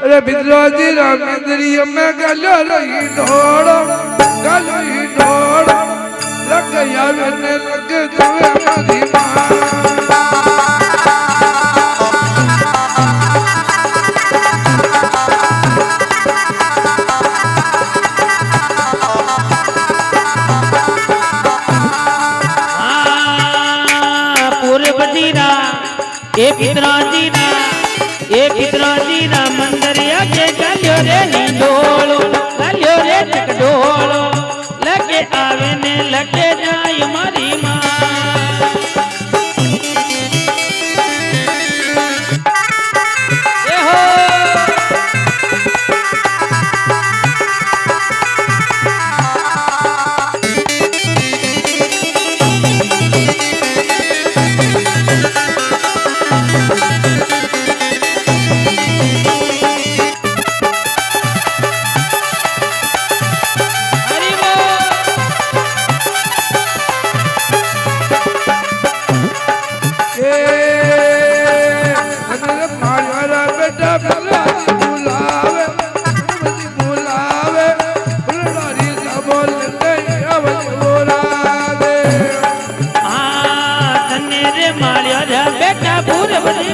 अरे बिद्रोजी रामेंद्री में गलो रही ढोड़ो गलो ही ढोड़ो लग यार ने लग तुम्हें मरी ए पितराजी ना मंदरिया के गलियो रे हिंडोलो गलियो रे चकडोलो लगे आवे ने लगे जाय मारी मां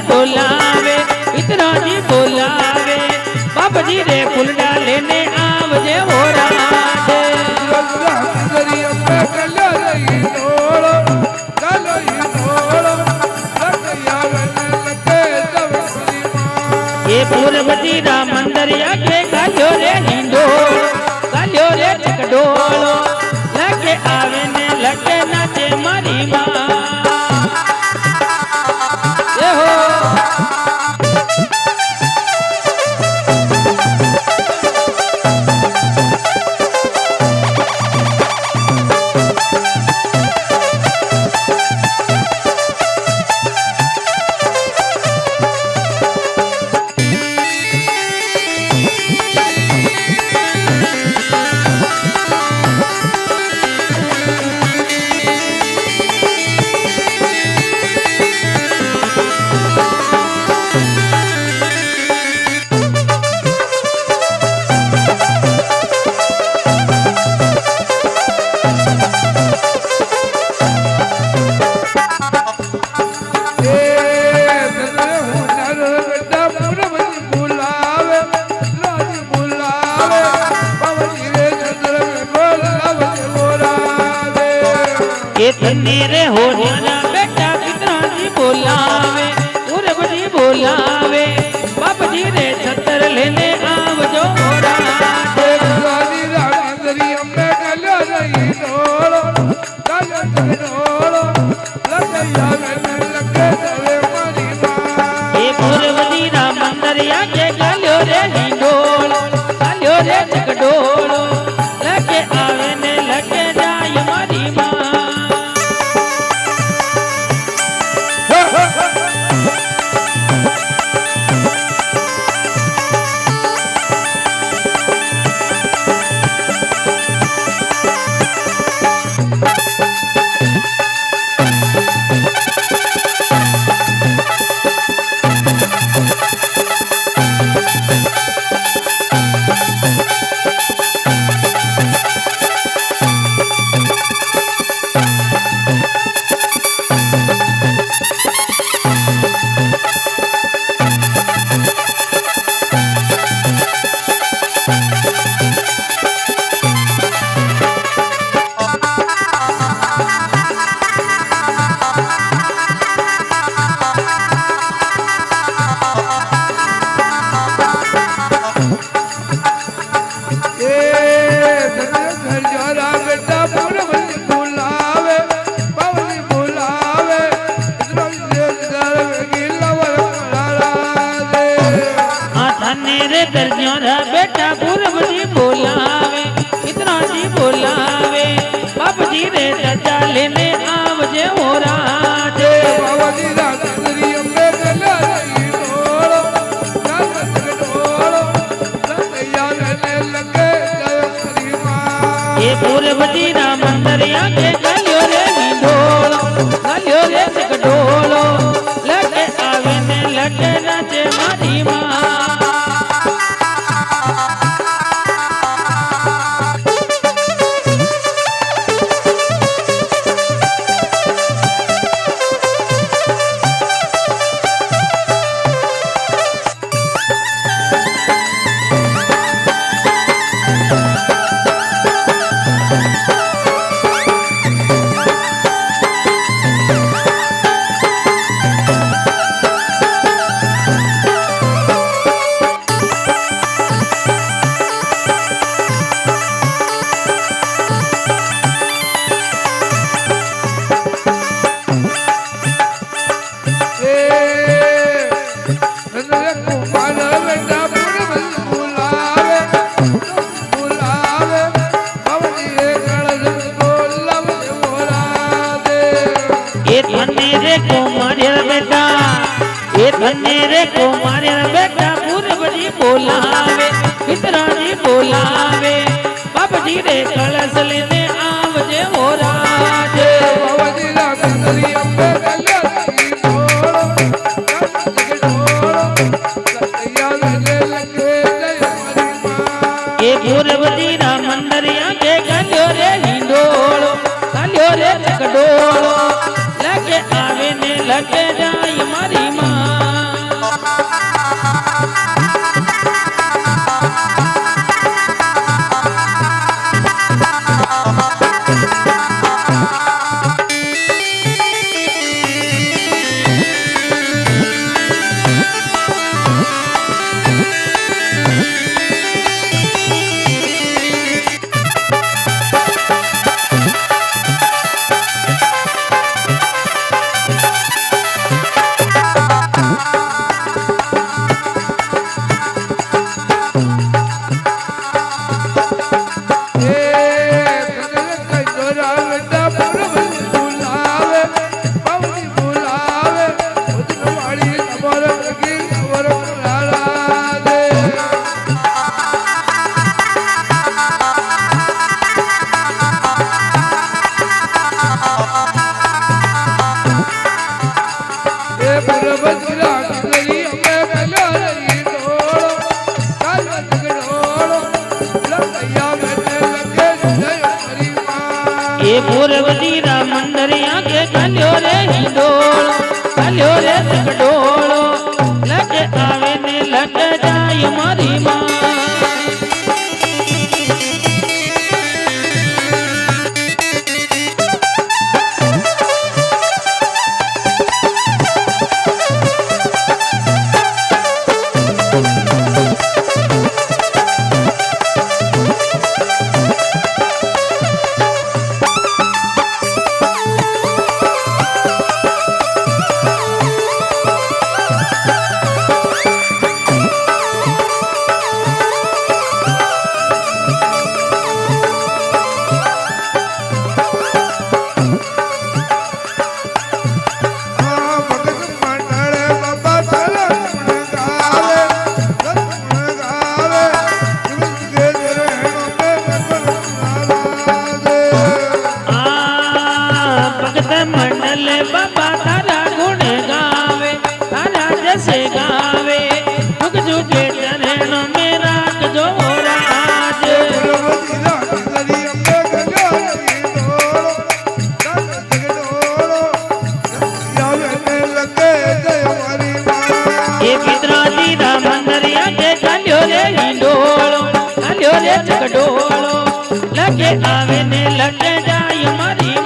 बोलावे पितराजी बोलावे बाबा जी रे फूल डाले ने आवजे हो राधे ये पूर्वजी रा मंदरिया के गालियो रे हिंदो गालियो रे चकडोलो लगे आवे ने लगे नाचे मारी मां तेरे हो जाना बेटा पितराजी बोलावे पूर्वजी बोलावे बाबा जी रे छतर लेने आवजो राधे बिद्रोजी रामेंद्री में गलो रही ढोड़ो गलो ढोड़ो लग यार ने लगे तुम्हें मरी मां ये पूर्वजी रामेंद्रिया के गलो रे हिंडोलो गलो रे चकडोलो लगे आवे ने लगे जाय मारी मां એ ધન્ય રે કુમાર્યા બેટા એ ધન્ય રે કુમાર્યા બેટા પૂરબજી બોલાવે પિતરાજી બોલાવે બાપજી રે કળશ લઈને આવજે હો રાજ ભવજીરા સુંદરી અંબે કલ્યાણી ઢોળો લખૈયા વેને લખે જય મારી માં એ પૂરબજી ના મંદરિયા કે ગાલ્યો રે હિંડોળો ગાલ્યો રે ચકડોળો લગે આવે ને લગે જાય મારી માં એ પૂરબજી ના મંદરિયા કે ગાલ્યો રે હિંડોળો ગાલ્યો રે ચકડોળો લગે આવે ને લગે જાય મારી માં બાબા તારા ગુણ ગાવે તારા જશે ગાવે જુગ જુગે ચરણો મે રાખજો રાજ એ પિતરાજી ના મંદરિયા કે ગાલ્યો રે હિંડોળો ગાલ્યો રે ચકડોળો લગે આવે ને લગે જાય મારી